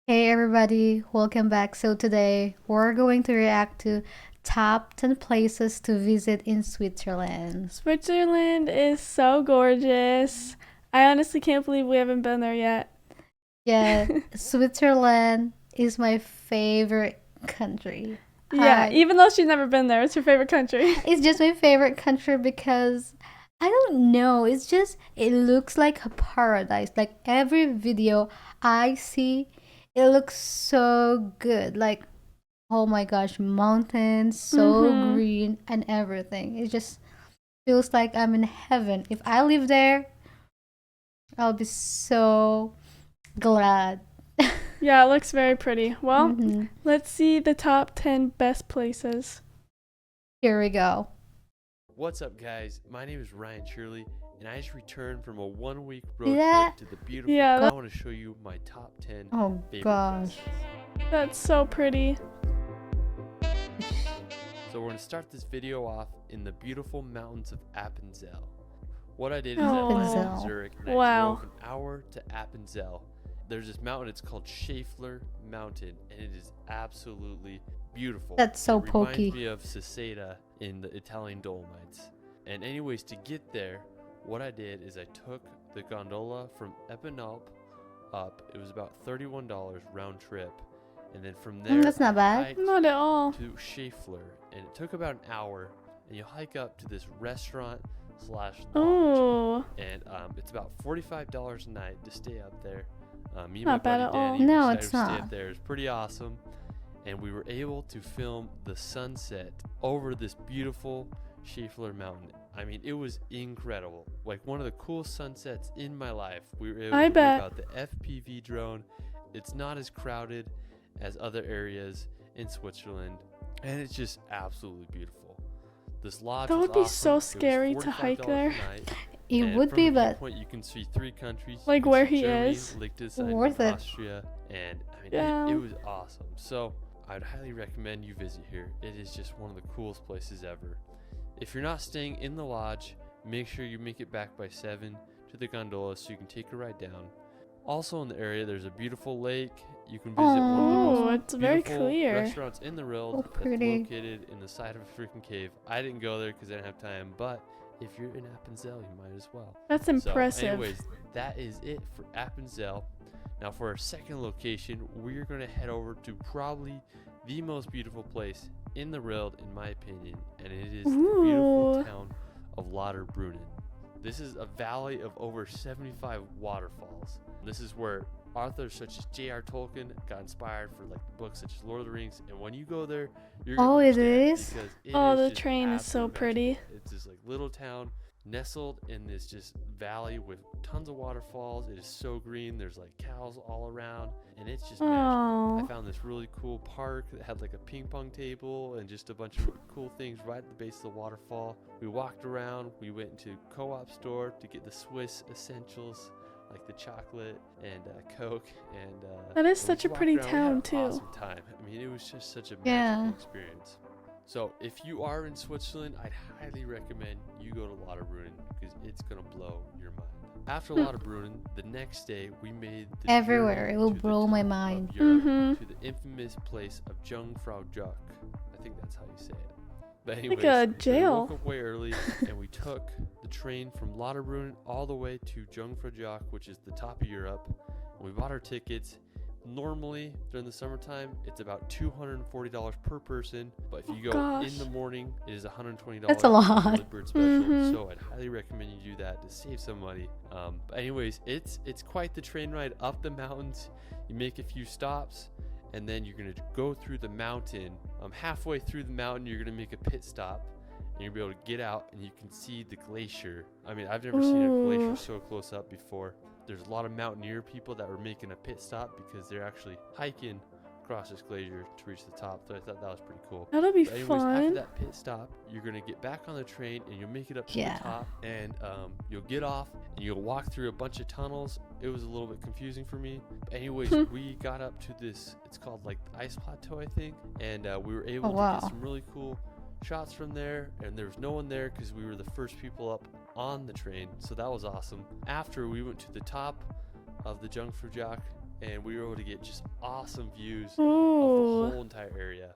Hey everybody, welcome back. So today we're going to react to top 10 places to visit in Switzerland. Switzerland is so gorgeous. I honestly can't believe we haven't been there yet. Yeah, Switzerland is my favorite country. Yeah, I even though she's never been there, it's her favorite country. it's just my favorite country because I don't know, it's just it looks like a paradise. Like every video I see, it looks so good. Like oh my gosh, mountains, so Mhm. green and everything. It just feels like I'm in heaven. If I live there, I'll be so glad. Yeah, it looks very pretty. Well, hmm let's see the top 10 best places. Here we go. What's up, guys? My name is Ryan Shirley, and I just returned from a 1-week See road that? trip to the beautiful. Yeah, I want to show you my top 10 Oh favorite gosh. places. That's so pretty. So we're going to start this video off in the beautiful mountains of Appenzell. What I did is I Oh. landed in Appenzell. Zurich, and I Wow. drove an hour to Appenzell. There's this mountain, it's called Schäfler Mountain, and it is absolutely beautiful. That's so it pokey. reminds me of Cesena in the Italian Dolomites. And anyways, to get there, what I did is I took the gondola from Eppenalp up. It was about $31 round trip. And then from there, That's not I bad. hiked Not at all. to Schäfler, and it took about an hour. And you hike up to this restaurant slash lodge, Ooh. and it's about $45 a night to stay up there. Me and Not my bad buddy at all. Danny No, decided it's to stay not. up there. It was pretty awesome, and we were able to film the sunset over this beautiful Schäfler Mountain. I mean, it was incredible. Like one of the coolest sunsets in my life. We were able I to bet. about the FPV drone. It's not as crowded as other areas in Switzerland, and it's just absolutely beautiful. This lodge That was would be awesome. so It was scary to hike $45 there. a night, It and would from be, the but viewpoint, you can see 3 countries. Like You can where see he Germany, is. Liechtenstein, worth and it. Austria, and I mean, Yeah. it was awesome. So I'd highly recommend you visit here. It is just one of the coolest places ever. If you're not staying in the lodge, make sure you make it back by 7 to the gondola so you can take a ride down. Also in the area, there's a beautiful lake. You can visit one of the Oh, most it's very beautiful clear. restaurants in the world. Oh, That's pretty. located in the side of a freaking cave. I didn't go there because I didn't have time, but if you're in Appenzell, you might as well. That's So, impressive. anyways, that is it for Appenzell. Now, for our second location, we're going to head over to probably the most beautiful place in the world, in my opinion, and it is the beautiful Ooh. town of Lauterbrunnen. This is a valley of over 75 waterfalls. This is where authors such as J.R. Tolkien got inspired for like books such as Lord of the Rings. And when you go there, you're gonna Oh, it understand is? because it Oh, is the just train is so absolutely pretty. magical. It's this like little town nestled in this just valley with tons of waterfalls. It is so green. There's like cows all around, and it's just magical. I Oh. found this really cool park that had like a ping pong table and just a bunch of cool things right at the base of the waterfall. We walked around. We went into co-op store to get the Swiss essentials like the chocolate and Coke, and That is we such just a walked pretty around. We had town, an too. Awesome time. I mean, it was just such a magical Yeah. experience. So if you are in Switzerland, I'd highly recommend you go to Lauterbrunnen because it's gonna blow your mind. After Lauterbrunnen, the next day we made the Everywhere. journey It will to the blow my top of mind. Europe, Mhm. to the infamous place of Jungfraujoch. I think that's how you say it. But Like anyways, a we jail. woke up way early and we took the train from Lauterbrunnen all the way to Jungfraujoch, which is the top of Europe. And we bought our tickets. Normally during the summertime, it's about $240 per person, but if you go gosh. in the morning, it is $120. That's a lot. Early bird special. Mhm. So I'd highly recommend you do that to save some money. But anyways, it's quite the train ride up the mountains. You make a few stops, and then you're gonna go through the mountain. Halfway through the mountain, you're gonna make a pit stop, and you'll be able to get out, and you can see the glacier. I mean, I've never seen a glacier Ooh. so close up before. There's a lot of mountaineer people that were making a pit stop because they're actually hiking across this glacier to reach the top. So I thought that was pretty cool. That'll be But anyways, after fun. that pit stop, you're gonna get back on the train and you'll make it up to Yeah. the top, and you'll get off and you'll walk through a bunch of tunnels. It was a little bit confusing for me. But anyways, we got up to this. It's called like the ice plateau, I think, and we were able to wow. get some really cool shots from there. And there was no one there because we were the first people up on the train, so that was awesome. After we went to the top of the Jungfraujoch and we were able to get just awesome views of the Ooh, whole entire area.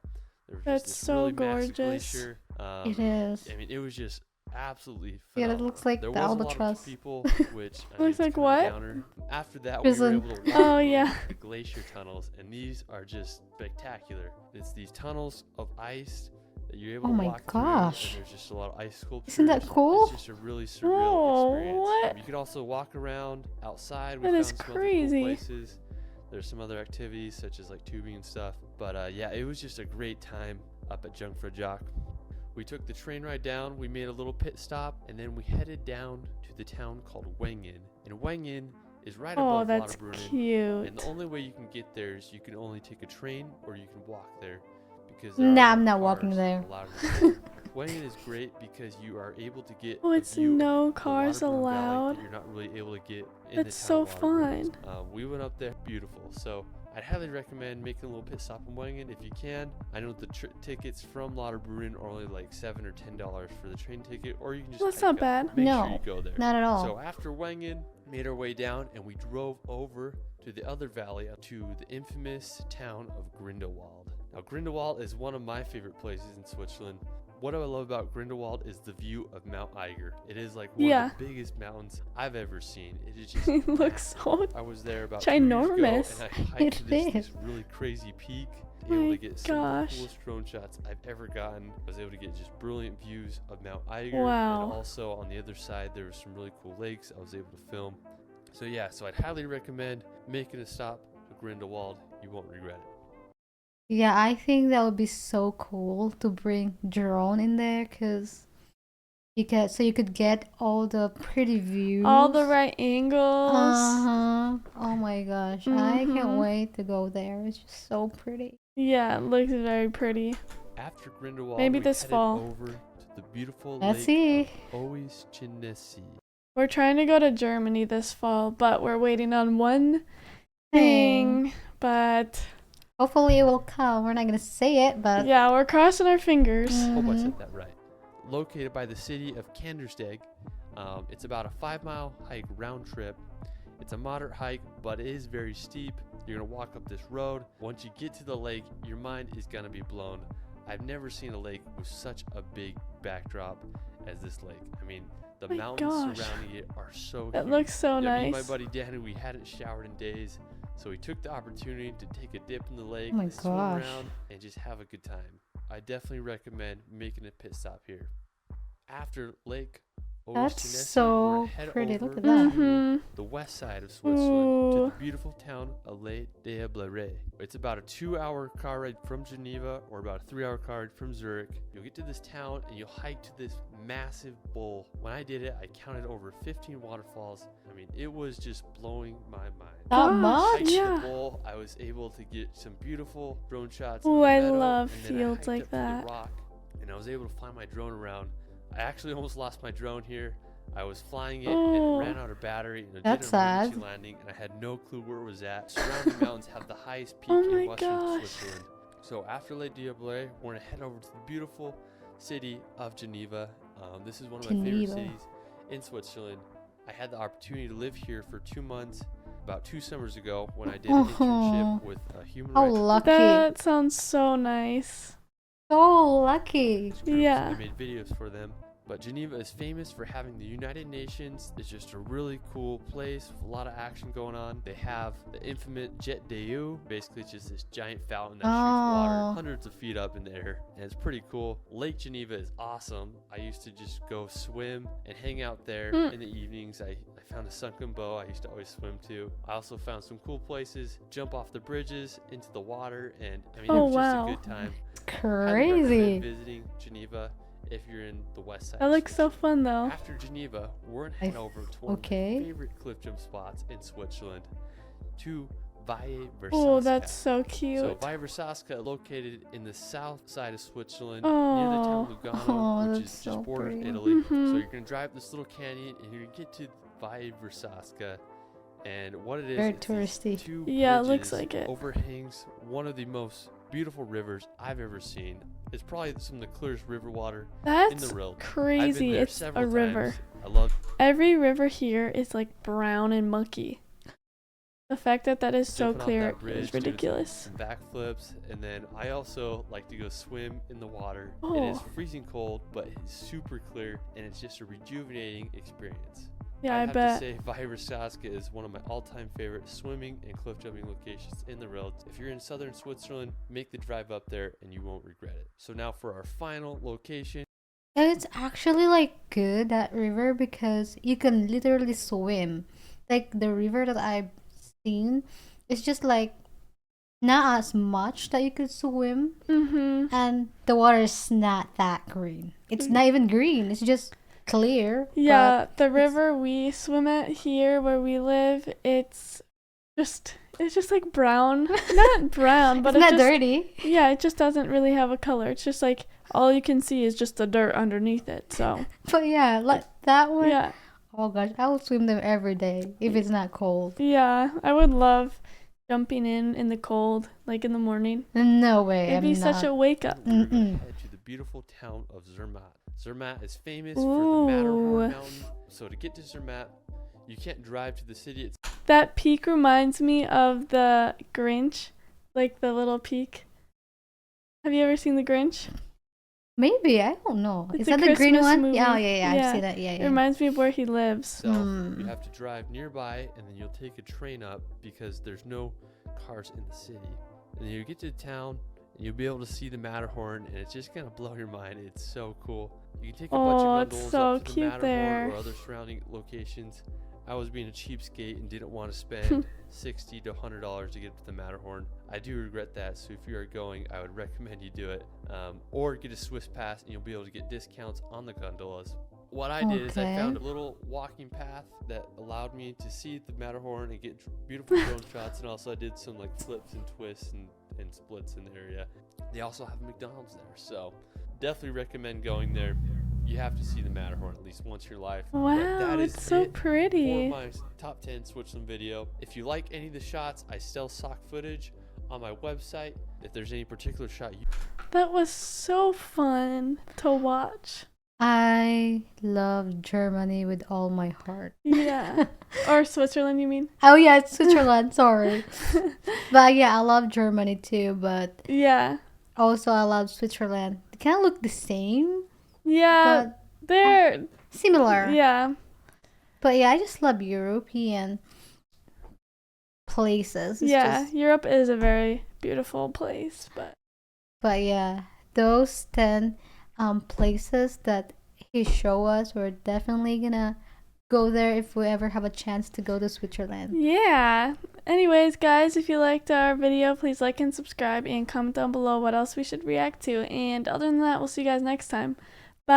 There was that's just this so really massive gorgeous. glacier. It is. I mean, it was just absolutely Yeah, phenomenal. that looks like There the was albatross. a lot of people, which I mean, Looks it's like kind of a what? downer. After that, we were Prison. able to walk Oh, in yeah. the glacier tunnels, and these are just spectacular. It's these tunnels of ice that you're able Oh to my walk gosh. through, and there's just a lot of ice sculptures. Isn't that cool? It's just a really surreal Oh, experience. what? You could also walk around outside. We That found is some other cool crazy. places. There's some other activities such as like tubing and stuff. But yeah, it was just a great time up at Jungfraujoch. We took the train ride down, we made a little pit stop, and then we headed down to the town called Wengen. And Wengen is right Oh, above that's Lauterbrunnen. And cute. the only way you can get there is you can only take a train or you can walk there, because there Nah, are I'm no not walking cars there. allowed in the town. Wengen is great because you are able to get Oh, a it's view of no the cars Lauterbrunnen Valley allowed. that you're not really able to get in That's the so town of Lauterbrunnen. fun. We went up there, beautiful. So I'd highly recommend making a little pit stop in Wengen if you can. I know the tickets from Lauterbrunnen are only like $7 or $10 for the train ticket, or you can just Well, that's hike not up. bad. Make sure No, you go there. Not at all. So after Wengen, made our way down and we drove over to the other valley, to the infamous town of Grindelwald. Now Grindelwald is one of my favorite places in Switzerland. What I love about Grindelwald is the view of Mount Eiger. It is like one Yeah. of the biggest mountains I've ever seen. It is just It looks massive. so. I was there about 2 years ago, ginormous. and I hiked to It this is. really crazy peak. My Able to get some of the gosh. coolest drone shots I've ever gotten. I was able to get just brilliant views of Mount Eiger. Wow. And also on the other side, there were some really cool lakes I was able to film. So yeah, so I'd highly recommend making a stop to Grindelwald. You won't regret it. Yeah, I think that would be so cool to bring drone in there, cause you could get all the pretty views. All the right angles. Uh-huh. Oh my gosh, I can't Mhm. wait to go there. It's just so pretty. Yeah, it looks very pretty. After Grindelwald, Maybe we this headed fall. over to the beautiful Let's lake see. of Oeschinensee. We're trying to go to Germany this fall, but we're waiting on one thing. But Hopefully it will come. We're not gonna say it, but yeah, we're crossing our fingers. Hope I Mhm. said that right. Located by the city of Kandersteg, it's about a 5-mile hike round trip. It's a moderate hike, but it is very steep. You're gonna walk up this road. Once you get to the lake, your mind is gonna be blown. I've never seen a lake with such a big backdrop as this lake. I mean, the My mountains gosh. surrounding it are so It huge. looks so Yeah, me and nice. my buddy Danny, we hadn't showered in days, so we took the opportunity to take a dip in the lake, Oh my swim gosh. around, and just have a good time. I definitely recommend making a pit stop here. After Lake that's Oeschinensee, so we're gonna head pretty. over Look at that. to Mhm. the west side of Switzerland to Ooh. the beautiful town of Lauterbrunnen. It's about a 2-hour car ride from Geneva or about a 3-hour car ride from Zurich. You'll get to this town and you'll hike to this massive bowl. When I did it, I counted over 15 waterfalls. I mean, it was just blowing my mind. That Gosh, much? Hiked yeah. the bowl, I was able to get some beautiful drone shots. Ooh, of the I meadow, love and then I fields hiked like up to that. the rock, and I was able to fly my drone around. I actually almost lost my drone here. I was flying it and Oh. it ran out of battery and it That's did an emergency sad. landing and I had no clue where it was at. Surrounding mountains have the highest peak Oh in my western gosh. Switzerland. So after Lake Diablois, we're gonna head over to the beautiful city of Geneva. This is one of my favorite Geneva. cities in Switzerland. I had the opportunity to live here for 2 months about 2 summers ago when I did an internship with a human How rights lucky. That sounds so nice. So lucky. groups. Yeah. I made videos for them. But Geneva is famous for having the United Nations. It's just a really cool place with a lot of action going on. They have the infamous Jet d'Eau. Basically, it's just this giant fountain that shoots water Oh. hundreds of feet up in the air. And it's pretty cool. Lake Geneva is awesome. I used to just go swim and hang out there in the evenings. I found a sunken bow I used to always swim to. I also found some cool places, jump off the bridges into the water. And I mean, Oh, it was wow. just a good time. Highly recommend Crazy. visiting Geneva if you're in the west side. That of looks so Switzerland. fun though. After Geneva, we're gonna head over to one okay. of my favorite cliff jump spots in Switzerland, to Valle Verzasca. Oh, that's so So cute. Valle Verzasca, located in the south side of Switzerland, near the town of Lugano, Oh, which that's is so just bordered pretty. Italy. So Mhm. you're gonna drive this little canyon, and you're gonna get to Valle Verzasca. And what it is, Very it's these touristy. 2 Yeah, it looks bridges like it. overhangs one of the most beautiful rivers I've ever seen. It's probably some of the clearest river water in That's the world. I've been crazy. there It's several a river. times. I love Every river here is like brown and mucky. The fact that that is so jumping off clear that bridge, is doing ridiculous. some backflips, and then I also like to go swim in the water. It Oh. is freezing cold, but it's super clear, and it's just a rejuvenating experience. Yeah, I have bet. to say, Verzasca is one of my all-time favorite swimming and cliff jumping locations in the world. If you're in southern Switzerland, make the drive up there, and you won't regret it. So now for our final location. It's actually like good, that river, because you can literally swim. Like the river that I've seen, it's just like not as much that you could swim, and the water is not that green. It's not even green. It's just clear. Yeah, but the river we swim at here where we live, it's just like brown. Not brown, but it's not just, dirty. yeah, it just doesn't really have a color. It's just like all you can see is just the dirt underneath it. So But yeah, like that one. yeah, Oh gosh, I would swim them every day if it's not cold. yeah, I would love jumping in the cold, like in the morning. No way. It'd be I'm such not. a wake up. We're gonna Mm-mm. head to the beautiful town of Zermatt. Zermatt is famous for the Matterhorn Ooh. mountain. So to get to Zermatt, you can't drive to the city itself. That peak reminds me of the Grinch, like the little peak. Have you ever seen the Grinch? Maybe, I don't know. It's Is a that the green Christmas one? movie. Yeah, oh, yeah, Yeah. I've seen that. Yeah, It yeah. reminds me of where he lives. You Hmm. have to drive nearby, and then you'll take a train up because there's no cars in the city. And then you get to town, and you'll be able to see the Matterhorn, and it's just gonna blow your mind. It's so cool. You can take a bunch Oh, of it's gondolas so up to the cute Matterhorn there. or other surrounding locations. I was being a cheapskate and didn't want to spend $60 to $100 to get to the Matterhorn. I do regret that, so if you are going, I would recommend you do it. Or get a Swiss pass, and you'll be able to get discounts on the gondolas. What I did is I Okay. found a little walking path that allowed me to see the Matterhorn and get beautiful drone shots, and also I did some like flips and twists and splits in the area. They also have a McDonald's there, so definitely recommend going there. You have to see the Matterhorn at least once in your life. But Wow, that is it's so it for pretty. my top 10 Switzerland video. If you like any of the shots, I sell stock footage on my website. If there's any particular shot you That was so fun to watch. I love Germany with all my heart. Yeah. Or Switzerland, you mean? Oh yeah, it's Switzerland, sorry. But yeah, I love Germany too, but Yeah. also I love Switzerland. They kind of look the same, Yeah. but They're similar. yeah. But yeah, I just love European places. It's Yeah. just- Europe is a very beautiful place, but yeah, those 10 places that he showed us, we're definitely gonna go there if we ever have a chance to go to Switzerland. yeah. Anyways, guys, if you liked our video, please like and subscribe and comment down below what else we should react to. And other than that, we'll see you guys next time. Bye.